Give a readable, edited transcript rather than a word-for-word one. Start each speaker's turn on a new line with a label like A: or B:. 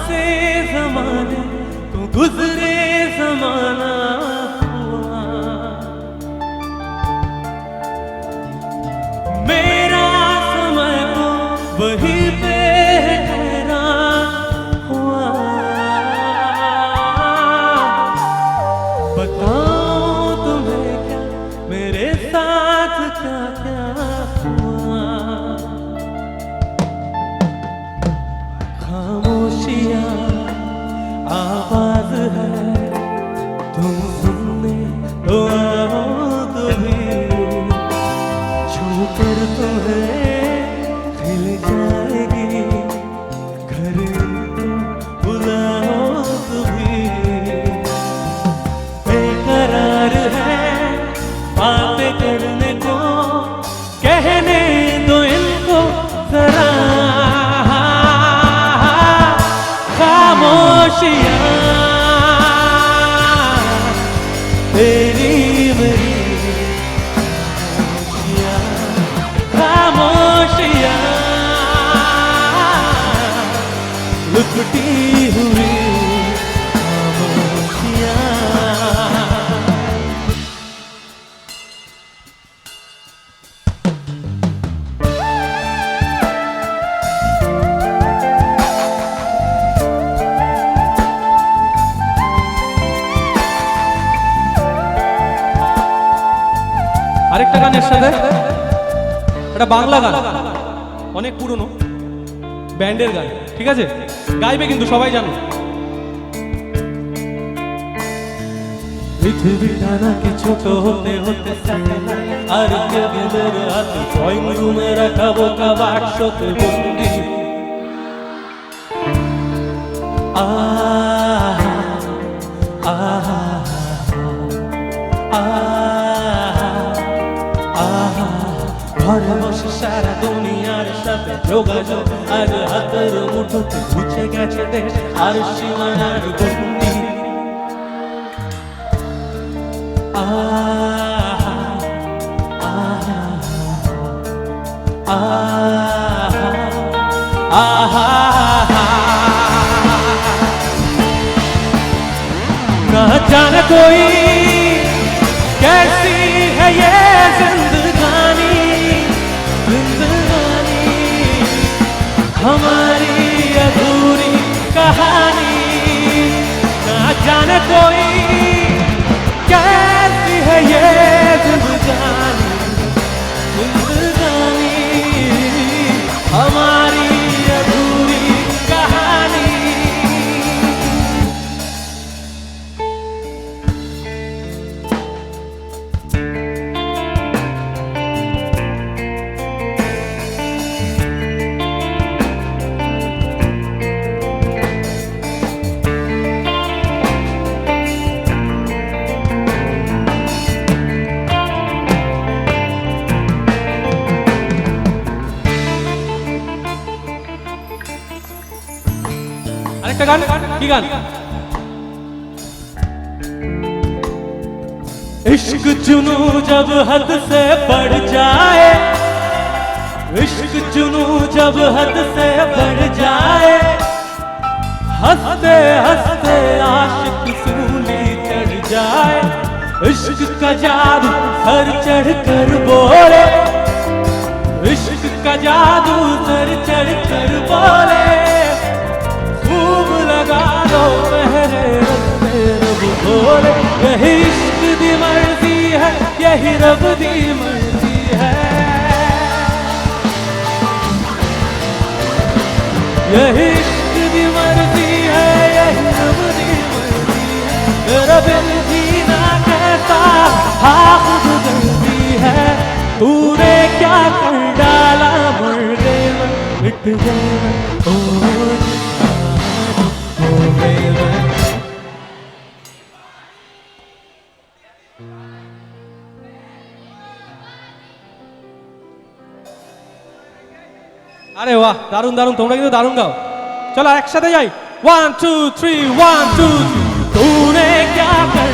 A: हंसे जमाने तो गुजरे जमाना हुआ। मेरा समय तो वही पे हैरान हुआ। बताऊं तुम्हें क्या मेरे साथ क्या क्या हुआ। खामोशियाँ आवाज है, तुम सुनने तो आओ कभी। छूकर तुम्हें खिल जाएगी, घर बुलाओ कभी। बेकरार है बातें करने को, कहने दो इनको जरा। खामोशियाँ तेरी मेरी खामोशियाँ लुकती हुई खामोशियाँ। আরেকটা গানের সাথে এটা বাংলা গান, অনেক পুরনো ব্যান্ডের গান, ঠিক আছে? গাইবে কিন্তু সবাই জানো। পৃথিবীটা নাকি ছোট হতে হতে আর কেবিলের হাতে ড্রয়িং রুমে রাখা বোকা বাক্সতে বন্দি। ঘরে বসে সারা দুনিয়ার সাথে যোগাযোগ আর হাতের মুঠোতে মুছে গেছে দেশ আর সীমানার গন্ডি। ना जाने कोई कैसी है ये जिंदगानी, जिंदगानी हमारी अधूरी कहानी। ना जाने कोई कैसी है ये जिंदगानी, जिंदगानी हमारी अधूरी कहानी। আরেকটা গান, কি গান? इश्क जुनू जब हद से बढ़ जाए, इश्क जुनू जब हद से बढ़ जाए, हंसते हंसते आशिक सूली चढ़ जाए। इश्क का जादू सर चढ़ कर बोले, इश्क का जादू सर चढ़ कर बोले। खूब लगा लो मेरे रब बोले, यही इश्क दी मर्जी है, यही रब दी मर्जी है। यही इश्क दी मर्जी है, यही रब दी मर्जी है। मेरा दिल जीना कैसा हाँ खुद गलती है। तूने क्या कर डाला, मर गए मैं, मिट गए मैं, हो गए मैं। আরে বাহ, দারুণ দারুণ, তোমরা কিন্তু দারুণ গাও। চলো একসাথে যাই, 1 2 3 1 2 3। तूने क्या कर